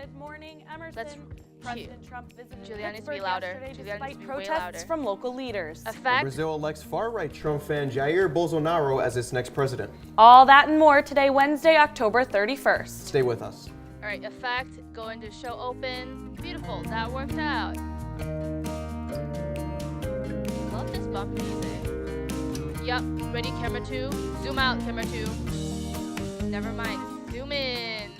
Good morning, Emerson. That's President Trump visited Juliana needs to Pittsburgh be louder. yesterday Juliana needs despite to be way protests louder. from local leaders. A fact. Brazil elects far-right Trump fan Jair Bolsonaro as its next president. All that and more today, Wednesday, October 31st. Stay with us. All right, effect, go into show open. Beautiful, that worked out. Love this bump music. Yup, ready, camera 2. Zoom out, camera 2. Never mind, zoom in.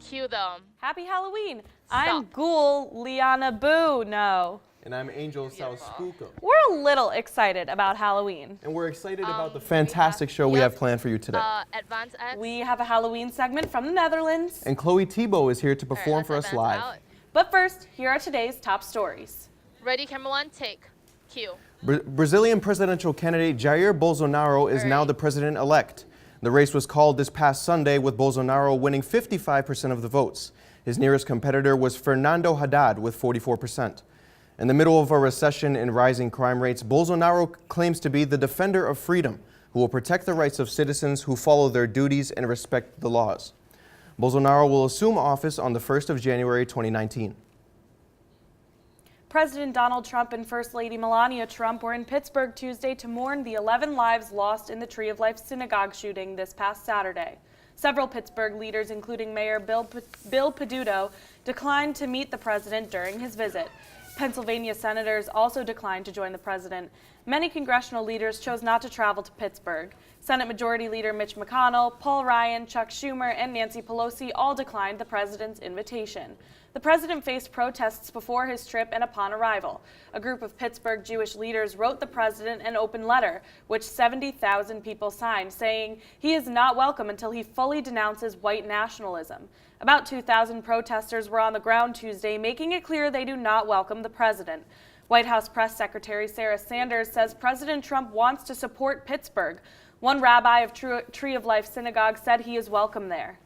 Cue them. Happy Halloween. Stop. I'm Ghoul Liana Boo. No. And I'm Angel Sauspookum. We're a little excited about Halloween. And we're excited about the fantastic show we have planned for you today. Advance X. We have a Halloween segment from the Netherlands. And Chloe Thibault is here to All right, perform let's for us advance live. out. But first, here are today's top stories. Ready, camera 1, take. Cue. Brazilian presidential candidate Jair Bolsonaro is now the president-elect. The race was called this past Sunday, with Bolsonaro winning 55% of the votes. His nearest competitor was Fernando Haddad with 44%. In the middle of a recession and rising crime rates, Bolsonaro claims to be the defender of freedom, who will protect the rights of citizens who follow their duties and respect the laws. Bolsonaro will assume office on the 1st of January 2019. President Donald Trump and First Lady Melania Trump were in Pittsburgh Tuesday to mourn the 11 lives lost in the Tree of Life synagogue shooting this past Saturday. Several Pittsburgh leaders, including Mayor Bill Peduto, declined to meet the president during his visit. Pennsylvania senators also declined to join the president. Many congressional leaders chose not to travel to Pittsburgh. Senate Majority Leader Mitch McConnell, Paul Ryan, Chuck Schumer, and Nancy Pelosi all declined the president's invitation. The president faced protests before his trip and upon arrival. A group of Pittsburgh Jewish leaders wrote the president an open letter, which 70,000 people signed, saying he is not welcome until he fully denounces white nationalism. About 2,000 protesters were on the ground Tuesday, making it clear they do not welcome the president. White House Press Secretary Sarah Sanders says President Trump wants to support Pittsburgh. One rabbi of Tree of Life Synagogue said he is welcome there.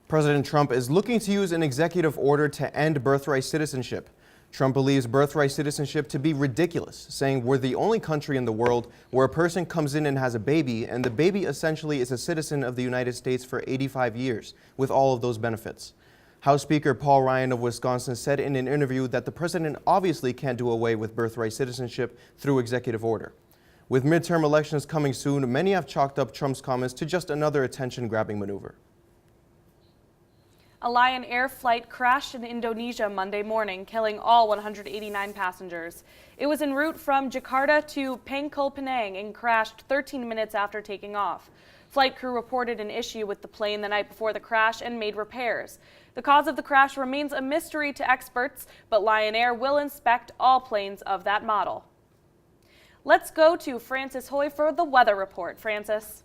President Trump is looking to use an executive order to end birthright citizenship. Trump believes birthright citizenship to be ridiculous, saying we're the only country in the world where a person comes in and has a baby, and the baby essentially is a citizen of the United States for 85 years, with all of those benefits. House Speaker Paul Ryan of Wisconsin said in an interview that the president obviously can't do away with birthright citizenship through executive order. With midterm elections coming soon, many have chalked up Trump's comments to just another attention-grabbing maneuver. A Lion Air flight crashed in Indonesia Monday morning, killing all 189 passengers. It was en route from Jakarta to Pangkal Pinang and crashed 13 minutes after taking off. Flight crew reported an issue with the plane the night before the crash and made repairs. The cause of the crash remains a mystery to experts, but Lion Air will inspect all planes of that model. Let's go to Francis Hoy for the weather report. Francis.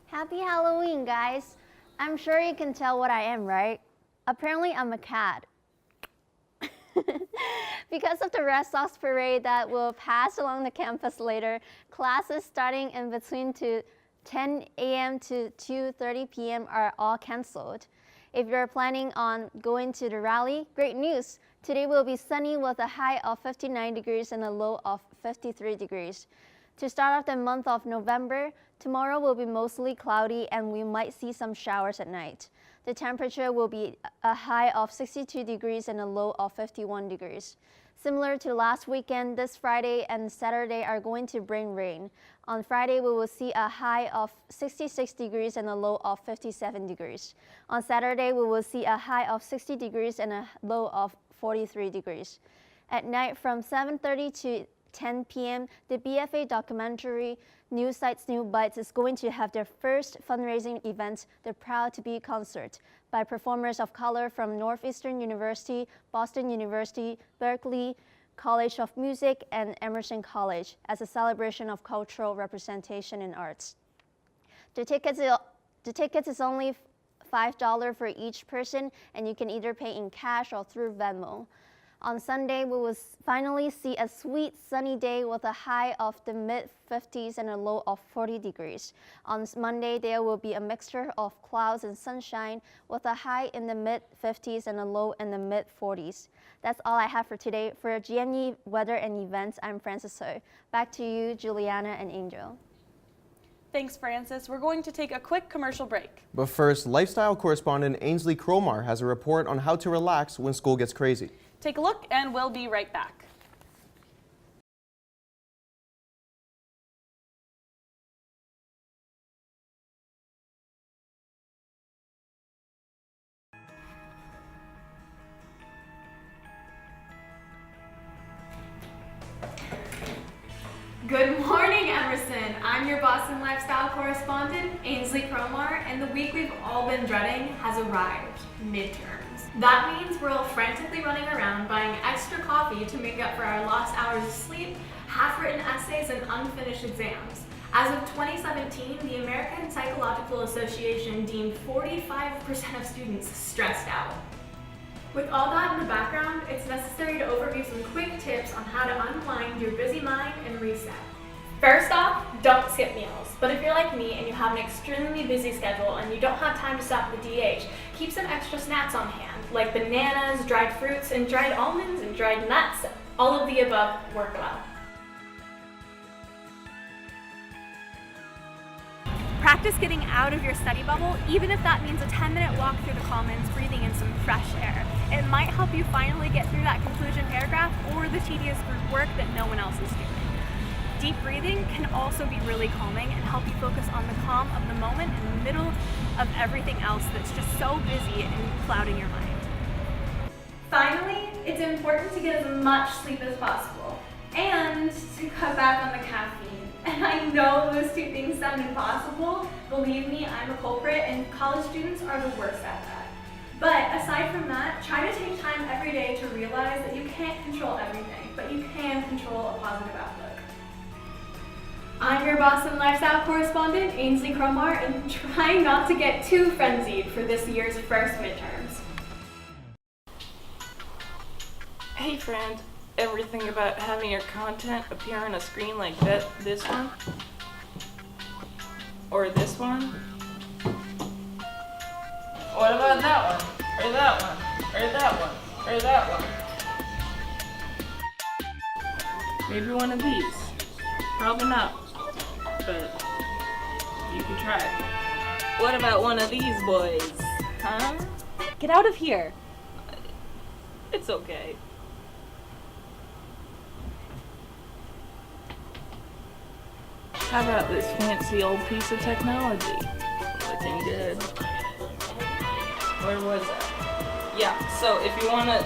Happy Halloween, guys. I'm sure you can tell what I am, right? Apparently, I'm a cat. Because of the Red Sox parade that will pass along the campus later, classes starting in between 10 a.m. to 2:30 p.m. are all canceled. If you're planning on going to the rally, great news. Today will be sunny with a high of 59 degrees and a low of 53 degrees. To start off the month of November, tomorrow will be mostly cloudy and we might see some showers at night. The temperature will be a high of 62 degrees and a low of 51 degrees. Similar to last weekend, this Friday and Saturday are going to bring rain. On Friday, we will see a high of 66 degrees and a low of 57 degrees. On Saturday, we will see a high of 60 degrees and a low of 43 degrees. At night from 7:30 to 10 p.m., the BFA documentary New Sights, New Bites is going to have their first fundraising event, the Proud to Be concert, by performers of color from Northeastern University, Boston University, Berklee College of Music, and Emerson College as a celebration of cultural representation in arts. The tickets is only $5 for each person, and you can either pay in cash or through Venmo. On Sunday, we will finally see a sweet sunny day with a high of the mid-50s and a low of 40 degrees. On Monday, there will be a mixture of clouds and sunshine with a high in the mid-50s and a low in the mid-40s. That's all I have for today. For GME Weather and Events, I'm Francis Ho. Back to you, Juliana and Angel. Thanks, Francis. We're going to take a quick commercial break. But first, lifestyle correspondent Ainsley Cromar has a report on how to relax when school gets crazy. Take a look and we'll be right back. Good morning, Emerson. I'm your Boston lifestyle correspondent, Ainsley Cromar, and the week we've all been dreading has arrived, midterms. That means we're all frantically running around buying extra coffee to make up for our lost hours of sleep, half-written essays, and unfinished exams. As of 2017, the American Psychological Association deemed 45% of students stressed out. With all that in the background, it's necessary to overview some quick tips on how to unwind your busy mind and reset. First off, don't skip meals. But if you're like me and you have an extremely busy schedule and you don't have time to stop at the DH, keep some extra snacks on hand, like bananas, dried fruits, and dried almonds and dried nuts. All of the above work well. Practice getting out of your study bubble, even if that means a 10-minute walk through the Commons, breathing in some fresh air. It might help you finally get through that conclusion paragraph or the tedious group work that no one else is doing. Deep breathing can also be really calming and help you focus on the calm of the moment in the middle of everything else that's just so busy and clouding your mind. Finally, it's important to get as much sleep as possible and to cut back on the caffeine. And I know those two things sound impossible. Believe me, I'm a culprit, and college students are the worst at that. But aside from that, try to take time every day to realize that you can't control everything, but you can control a positive outlook. I'm your Boston lifestyle correspondent, Ainsley Cromar, and try not to get too frenzied for this year's first midterms. Hey friend, ever think about having your content appear on a screen like this one? Or this one? What about that one? Or that one? Or that one? Or that one? Maybe one of these. Probably not. But you can try. What about one of these boys? Huh? Get out of here. It's okay. How about this fancy old piece of technology? Looking good. Where was that? Yeah, so if you want to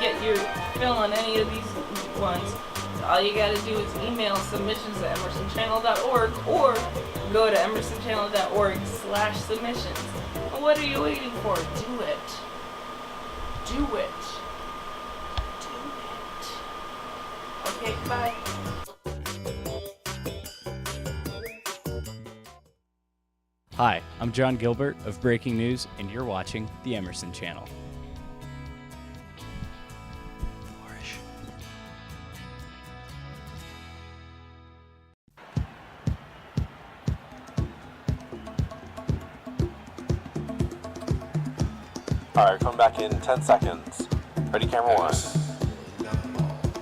get your fill on any of these ones, all you gotta do is email submissions at emersonchannel.org or go to emersonchannel.org/submissions. What are you waiting for? Do it. Do it. Do it. Okay, bye. Hi, I'm John Gilbert of Breaking News, and you're watching the Emerson Channel. Flourish. All right, coming back in 10 seconds. Ready, camera one.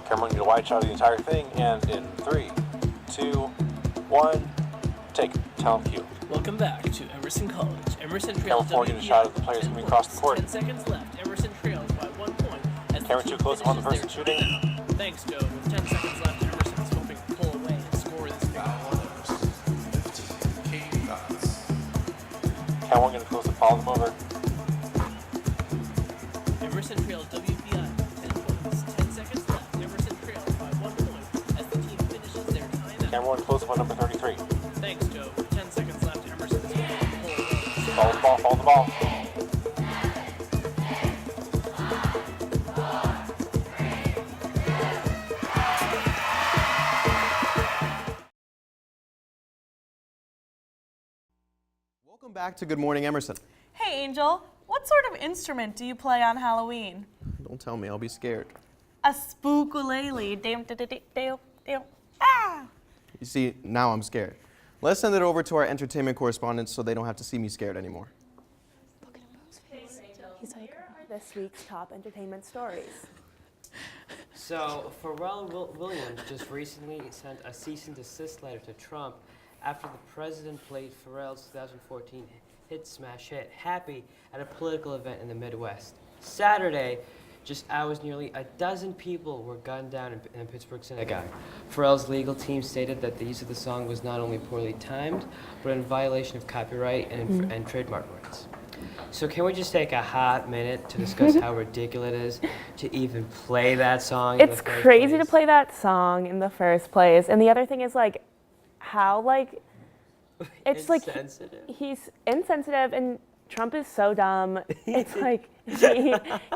Camera one, you wide shot of the entire thing, and in 3, 2, 1, take talent cue. Welcome back to Emerson College. Emerson Camera trails 4, get a shot of the players coming across the court. 10 seconds left. Emerson trails by 1 point. As Camera the 2, team close up on the person finishes their shooting. timeout. Thanks, Joe. With 10 seconds left, Emerson is hoping to pull away and score this big Camera 1, gonna close up, follow them over. Emerson trails WPI 10 points. 10 seconds left. Emerson trails by 1 point as the team finishes their timeout. Camera 1, close up on number 33. Thanks, Joe. With 10 seconds left, Emerson is hoping to pull away. Follow the ball, follow the ball. Welcome back to Good Morning Emerson. Hey, Angel. What sort of instrument do you play on Halloween? Don't tell me, I'll be scared. A spookulele. Ah! You see, now I'm scared. Let's send it over to our entertainment correspondents so they don't have to see me scared anymore. He's like, this week's top entertainment stories. So, Pharrell Williams just recently sent a cease and desist letter to Trump after the president played Pharrell's 2014 hit smash hit Happy at a political event in the Midwest. Saturday, just hours, nearly a dozen people were gunned down in a Pittsburgh synagogue. Pharrell's legal team stated that the use of the song was not only poorly timed, but in violation of copyright and trademark rights. So can we just take a hot minute to discuss how ridiculous it is to even play that song in the It's first crazy place? to play that song in the first place. And the other thing is like how like it's like Insensitive. he's insensitive and Trump is so dumb. It's like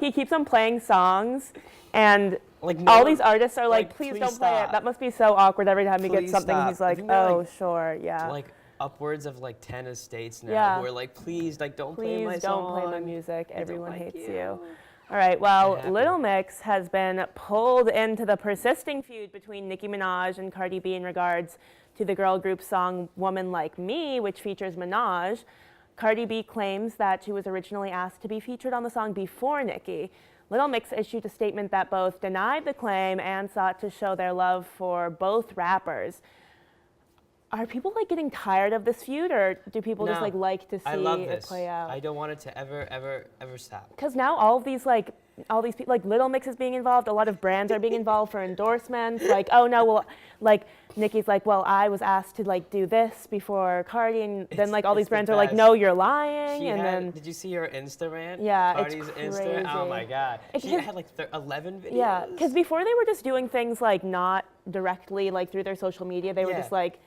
he keeps on playing songs and Like no all one- these artists are like, please please don't play it. stop. That must be so awkward every time he Please gets something. stop. He's I like, think they're, oh, like- sure, yeah. Like upwards of like 10 estates now Yeah. who are like, please, like don't play my Please song. don't play my music. I don't Everyone like hates you. you. All right, well, Happy. Little Mix has been pulled into the persisting feud between Nicki Minaj and Cardi B in regards to the girl group song Woman Like Me, which features Minaj. Cardi B claims that she was originally asked to be featured on the song before Nicki. Little Mix issued a statement that both denied the claim and sought to show their love for both rappers. Are people like getting tired of this feud, or do people just No. like to see I love it this. play out? I don't want it to ever stop. Because now all these people, like Little Mix is being involved. A lot of brands are being involved for endorsements. Like, oh no, well, like Nicki's like, well, I was asked to like do this before Cardi, and then like all It's these the brands are like, best. no, you're lying, She and had, then did you see her Insta rant? Yeah, it's Cardi's Insta. Oh my crazy. God. It She can- had like 11 videos. yeah, because before they were just doing things like not directly like through their social media. They were Yeah. just like,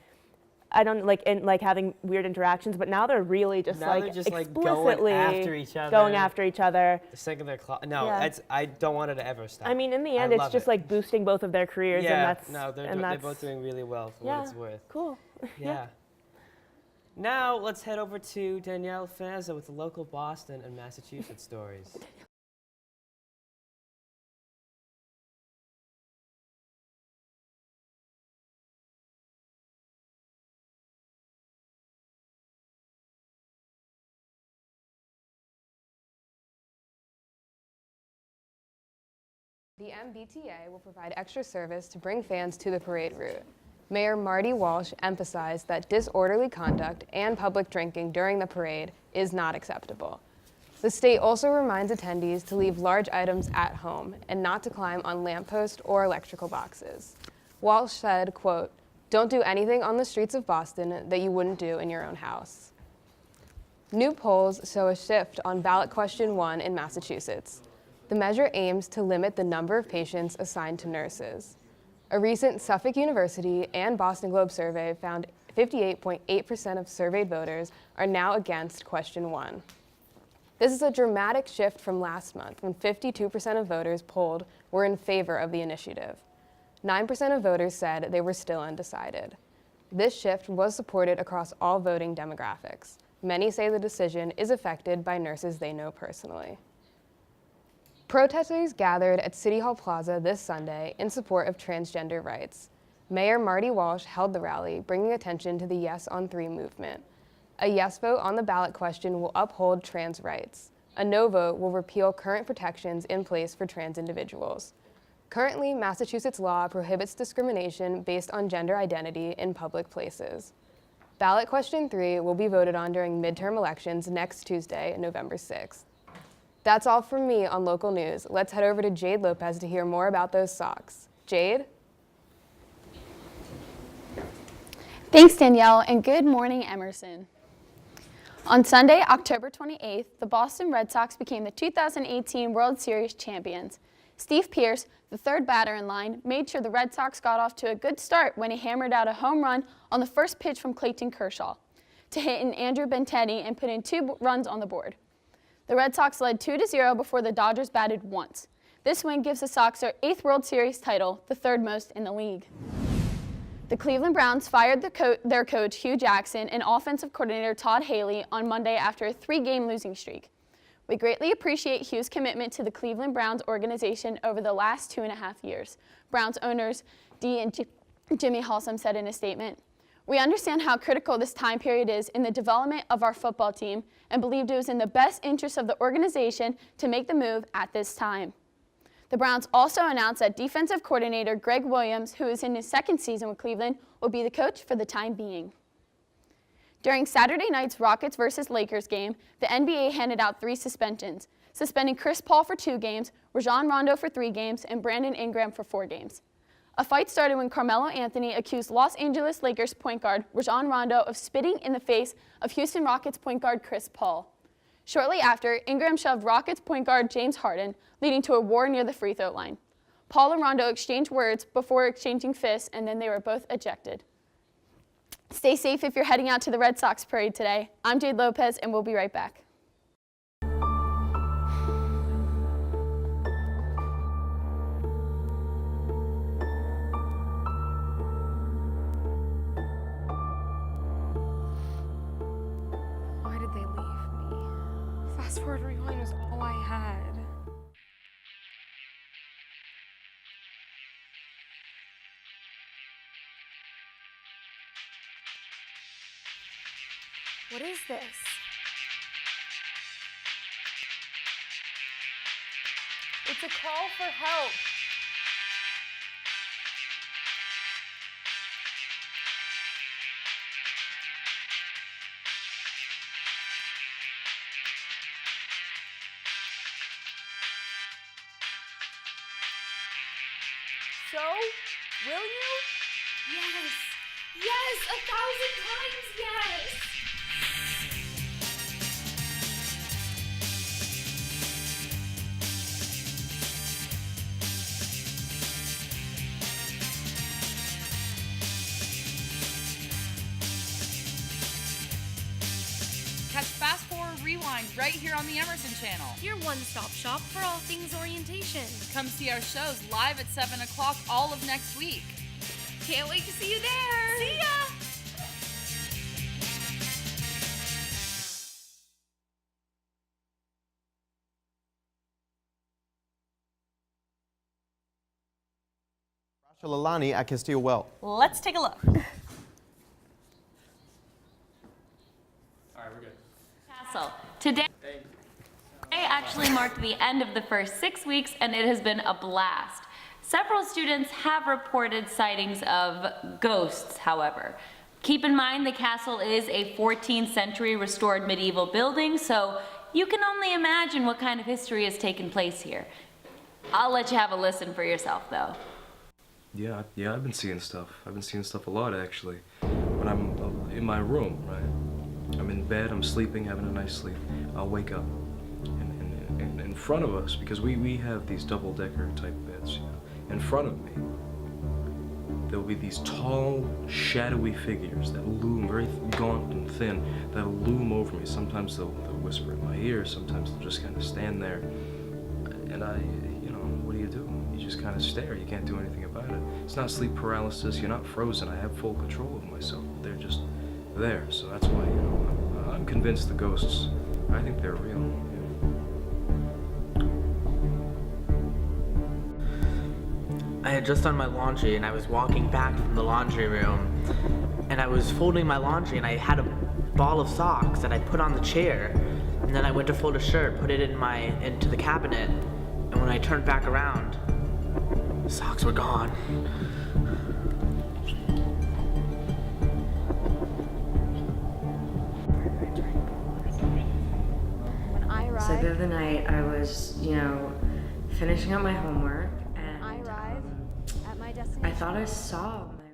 I don't like in like having weird interactions, but now they're really just Now like they're just, like, explicitly going after each other. going after each other. The second they're no, Yeah. I don't want it to ever stop. I mean, in the I end, it's love just it. like boosting both of their careers, Yeah, and that's no, they're and that's both doing really well for yeah, what it's worth. cool. Yeah. Now let's head over to Danielle Fazza with the local Boston and Massachusetts stories. The MBTA will provide extra service to bring fans to the parade route. Mayor Marty Walsh emphasized that disorderly conduct and public drinking during the parade is not acceptable. The state also reminds attendees to leave large items at home and not to climb on lampposts or electrical boxes. Walsh said, quote, "Don't do anything on the streets of Boston that you wouldn't do in your own house." New polls show a shift on ballot question 1 in Massachusetts. The measure aims to limit the number of patients assigned to nurses. A recent Suffolk University and Boston Globe survey found 58.8% of surveyed voters are now against question 1. This is a dramatic shift from last month when 52% of voters polled were in favor of the initiative. 9% of voters said they were still undecided. This shift was supported across all voting demographics. Many say the decision is affected by nurses they know personally. Protesters gathered at City Hall Plaza this Sunday in support of transgender rights. Mayor Marty Walsh held the rally, bringing attention to the Yes on 3 movement. A yes vote on the ballot question will uphold trans rights. A no vote will repeal current protections in place for trans individuals. Currently, Massachusetts law prohibits discrimination based on gender identity in public places. Ballot question 3 will be voted on during midterm elections next Tuesday, November 6th. That's all from me on local news. Let's head over to Jade Lopez to hear more about those socks. Jade? Thanks, Danielle, and good morning, Emerson. On Sunday, October 28th, the Boston Red Sox became the 2018 World Series champions. Steve Pearce, the third batter in line, made sure the Red Sox got off to a good start when he hammered out a home run on the first pitch from Clayton Kershaw to hit in Andrew Benintendi and put in 2 runs on the board. The Red Sox led 2-0 before the Dodgers batted once. This win gives the Sox their 8th World Series title, the 3rd most in the league. The Cleveland Browns fired their coach, Hugh Jackson, and offensive coordinator Todd Haley on Monday after a 3-game losing streak. We greatly appreciate Hugh's commitment to the Cleveland Browns organization over the last 2.5 years, Browns owners Dee and Jimmy Halsam said in a statement. We understand how critical this time period is in the development of our football team and believed it was in the best interest of the organization to make the move at this time. The Browns also announced that defensive coordinator Greg Williams, who is in his 2nd season with Cleveland, will be the coach for the time being. During Saturday night's Rockets versus Lakers game, the NBA handed out 3 suspensions, suspending Chris Paul for 2 games, Rajon Rondo for 3 games, and Brandon Ingram for 4 games. A fight started when Carmelo Anthony accused Los Angeles Lakers point guard Rajon Rondo of spitting in the face of Houston Rockets point guard Chris Paul. Shortly after, Ingram shoved Rockets point guard James Harden, leading to a war near the free throw line. Paul and Rondo exchanged words before exchanging fists, and then they were both ejected. Stay safe if you're heading out to the Red Sox parade today. I'm Jade Lopez, and we'll be right back. Why did they leave me? Fast forward rewind was all I had. What is this? It's a call for help. So, will you? Yes! Yes! 1,000 times yes! Catch Fast Forward Rewind right here on the Emerson channel. Your one-stop shop for all things orientation. Come see our shows live at 7 o'clock all of next week. Can't wait to see you there. See ya! Rachel Alani at Castillo Well. Let's take a look. Castle. Today actually marked the end of the first 6 weeks, and it has been a blast. Several students have reported sightings of ghosts, however. Keep in mind the castle is a 14th century restored medieval building, so you can only imagine what kind of history has taken place here. I'll let you have a listen for yourself, though. Yeah, I've been seeing stuff. I've been seeing stuff a lot, actually. When I'm in my room, right? I'm in bed, I'm sleeping, having a nice sleep. I'll wake up, and in front of us, because we have these double-decker type beds, you know, in front of me, there'll be these tall, shadowy figures that loom, very gaunt and thin, that'll loom over me. Sometimes they'll whisper in my ear, sometimes they'll just kind of stand there. And what do? You just kind of stare. You can't do anything about it. It's not sleep paralysis. You're not frozen. I have full control of myself. They're just there. So that's why, I'm convinced the ghosts, I think they're real. I had just done my laundry and I was walking back from the laundry room and I was folding my laundry and I had a ball of socks that I put on the chair, and then I went to fold a shirt, put it into the cabinet, and when I turned back around, the socks were gone. When I arrived, so the other night I was, finishing up my homework, and I arrived at my destination. I thought I saw my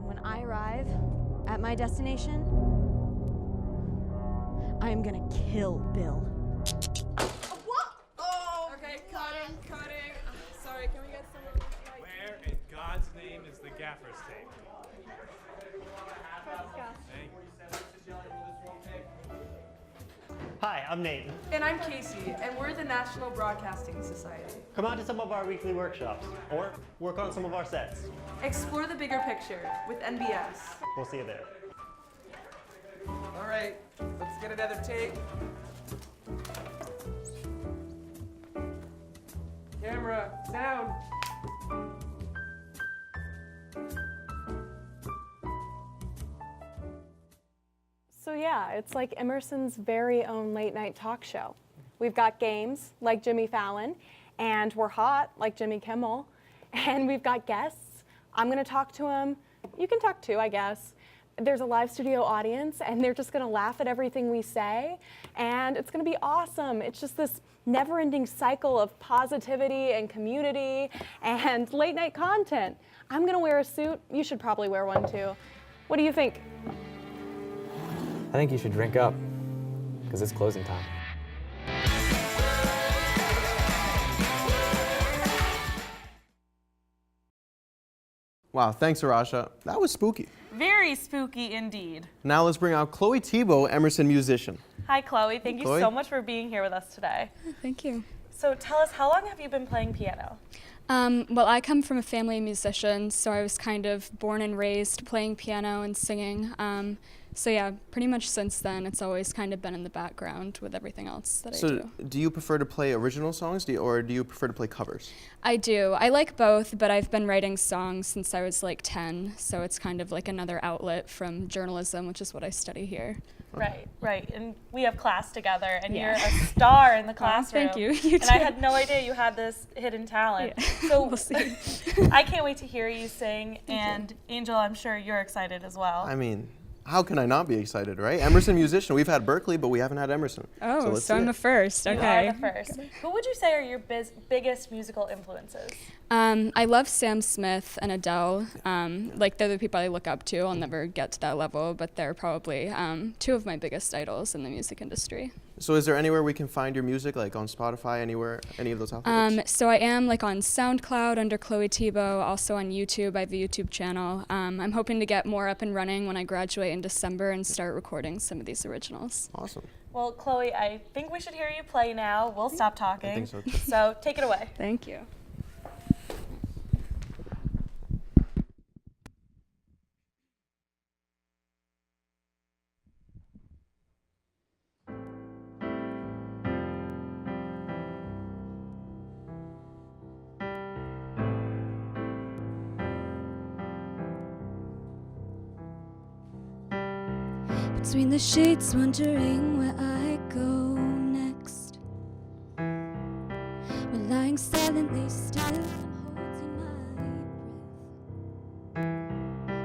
And when I arrive at my destination, I am gonna kill Bill. What? Oh! Okay, cutting. Sorry, can we get some of this light? Where in God's name is the gaffer's tape? Thank you. Hi, I'm Nate. And I'm Casey, and we're the National Broadcasting Society. Come out to some of our weekly workshops, or work on some of our sets. Explore the bigger picture with NBS. We'll see you there. All right, let's get another take. Camera, sound. So yeah, it's like Emerson's very own late night talk show. We've got games like Jimmy Fallon, and we're hot like Jimmy Kimmel, and we've got guests. I'm gonna talk to them, You can talk too, I guess. There's a live studio audience, and they're just gonna laugh at everything we say, and it's gonna be awesome. It's just this never-ending cycle of positivity and community and late-night content. I'm gonna wear a suit. You should probably wear one too. What do you think? I think you should drink up, because it's closing time. Wow, thanks, Arasha. That was spooky. Very spooky indeed. Now let's bring out Chloe Tebow, Emerson musician. Hi, Chloe. Thank you Chloe. so much for being here with us today. Thank you. So tell us, how long have you been playing piano? Well, I come from a family of musicians, so I was kind of born and raised playing piano and singing. So yeah, pretty much since then, it's always kind of been in the background with everything else that I do. So do you prefer to play original songs or do you prefer to play covers? I do. I like both, but I've been writing songs since I was like 10, so it's kind of like another outlet from journalism, which is what I study here. Right, right. And we have class together, and Yeah. you're a star in the classroom. Thank you. You and I too. had no idea you had this hidden talent. Yeah. So We'll see. I can't wait to hear you sing. And Angel, I'm sure you're excited as well. I mean, how can I not be excited, right? Emerson musician. We've had Berkeley, but we haven't had Emerson. Oh, let's so see I'm it. the first. You Okay. are the first. Who would you say are your biggest musical influences? I love Sam Smith and Adele. Like, they're the people I look up to. I'll never get to that level, but they're probably two of my biggest idols in the music industry. So is there anywhere we can find your music, like on Spotify, anywhere, any of those outlets? So I am like on SoundCloud under Chloe Tebow, also on YouTube. I have a YouTube channel. I'm hoping to get more up and running when I graduate in December and start recording some of these originals. Awesome. Well, Chloe, I think we should hear you play now. We'll stop talking. I think so, too. So take it away. Thank you. Between the sheets, wondering where I go next. We're lying silently still, I'm holding my breath.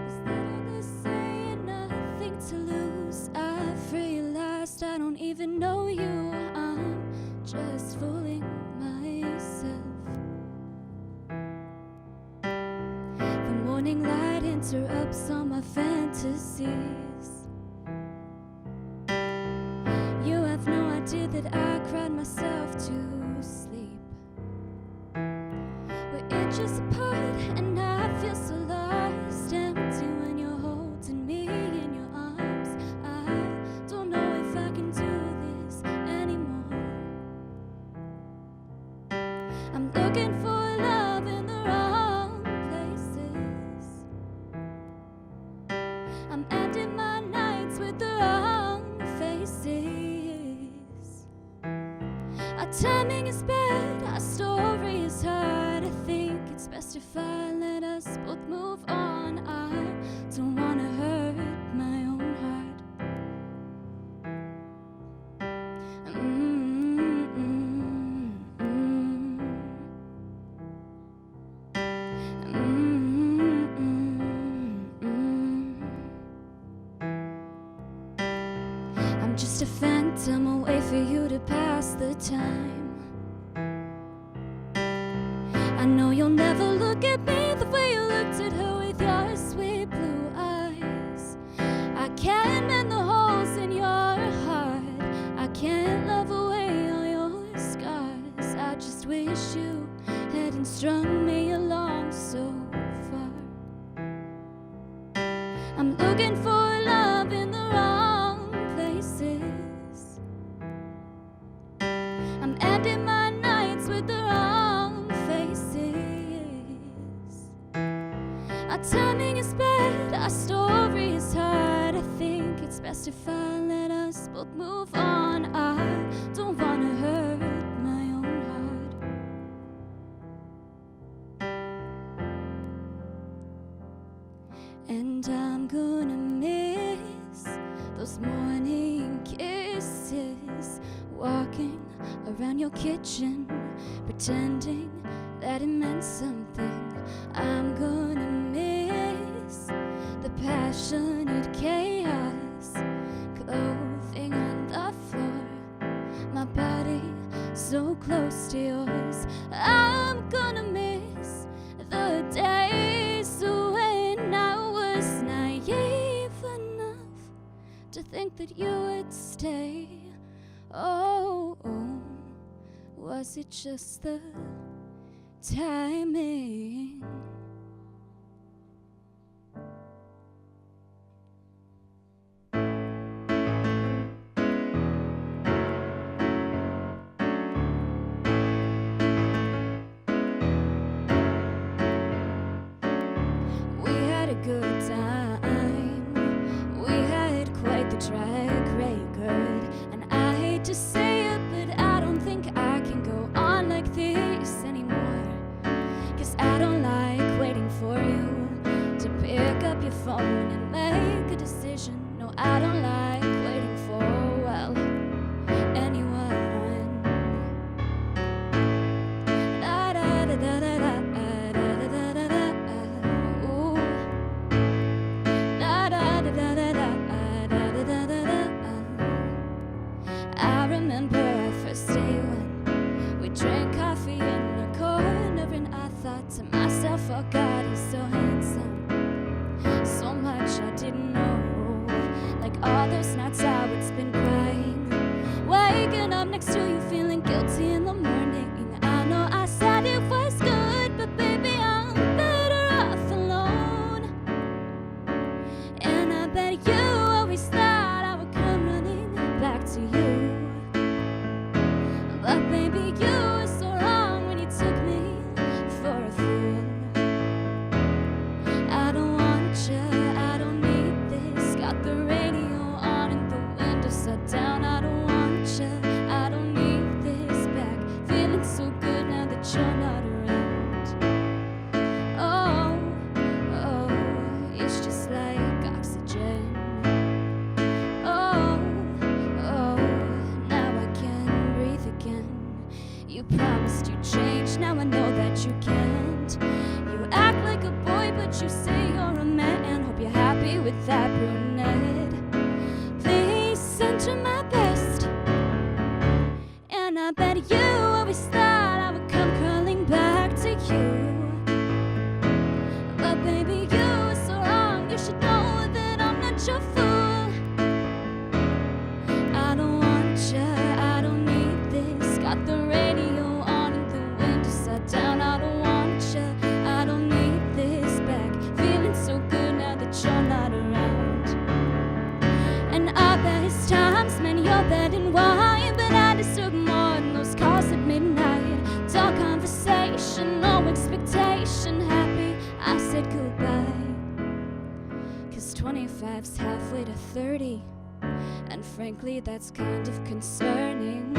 Is that all they're saying? Nothing to lose. I've realized I don't even know you. I'm just fooling myself. The morning light interrupts all my fantasies. You have no idea that I cried myself to sleep. We're inches apart and I feel so lost, empty when you're holding me in your arms. I don't know if I can do this anymore. I'm looking for love in the wrong places. I'm ending my nights with the wrong faces. Our timing is bad, our story is hard. I think it's best if I let us both move on. I don't wanna hurt my own heart. I'm just a phantom, a way for you to pass the time. I know you'll never look at me the way you looked at her with your sweet blue eyes. I can't mend the holes in your heart. I can't love away all your scars. I just wish you hadn't strung me along so far. I'm looking for love in the wrong places. I'm ending my nights with the wrong faces. Our timing is bad, our story is hard. I think it's best if I let us both move on. I don't wanna hurt my own heart. And I'm gonna miss those morning kisses, walking around your kitchen, pretending that it meant something. I'm gonna miss passionate chaos, clothing on the floor, my body so close to yours. I'm gonna miss the days when I was naive enough to think that you would stay. Oh, was it just the timing? We had a good time. We had quite the track record. And I hate to say it, but I don't think I can go on like this anymore. 'Cause I don't like waiting for you to pick up your phone and make a decision. No, I don't like waiting for, well, anyone. Da da da da da da da da da da da. Ooh. Da da da da da da da da da da da. I remember our first day when we drank coffee in a corner, and I thought to myself, oh God, he's so handsome. So much I didn't know. Like all those nights I would spend crying, waking up next to you feeling guilty in the morning. I know I said it was good, but baby, I'm better off alone. And I bet you always thought I would come running back to you. But baby, you were so wrong when you took me for a fool. I don't want you, I don't need this. Got the radio on and the window shut down. I don't want you, I don't need this back. Feeling so good now that you're not around. Oh, oh, it's just like oxygen. Oh, oh, now I can breathe again. You promised you'd change, now I know that you can't. You act like a boy, but you say you're a man. Hope you're happy with that brunette. Please send her my best. And I bet you always thought I would come crawling back to you. But baby, you were so wrong. You should know that I'm not your fool. I don't want you, I don't need this. Got the radio on and the window shut down. I don't want you, I don't need this back. Feeling so good now that you're not around. And I bet it's times, man, you're betting why. But I deserve more than those calls at midnight. Dull conversation, no expectation. Happy I said goodbye. 'Cause 25's halfway to 30. And frankly, that's kind of concerning.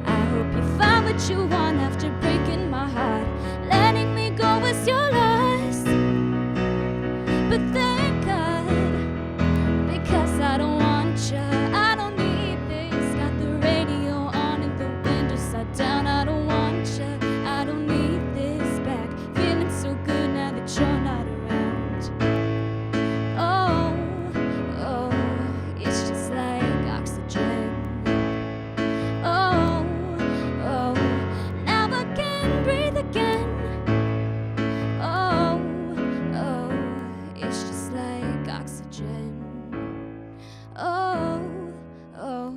I hope you find what you want after breaking my heart. Letting me go was your loss. But thank God, because I don't want you, I don't need this. Got the radio on and the window shut down. I don't want you, I don't need this back. Feeling so good now that you're not around. Oh, oh, it's just like oxygen. Oh, oh, now I can breathe again. Oh, oh, it's just like oxygen. Oh, oh,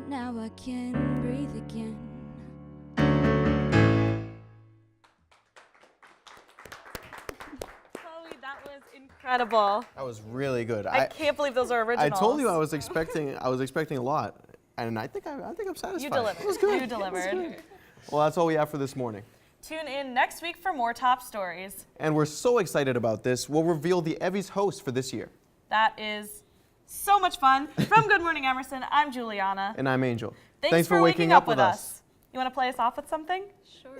now I can breathe again. Chloe, that was incredible. That was really good. I can't believe those are I originals. told you I was expecting a lot, and I think I'm satisfied. You delivered. It was good. You delivered. Well, that's all we have for this morning. Tune in next week for more top stories. And we're so excited about this. We'll reveal the Evie's host for this year. That is so much fun. From Good Morning Emerson, I'm Juliana. And I'm Angel. Thanks for waking up with us. You want to play us off with something? Sure.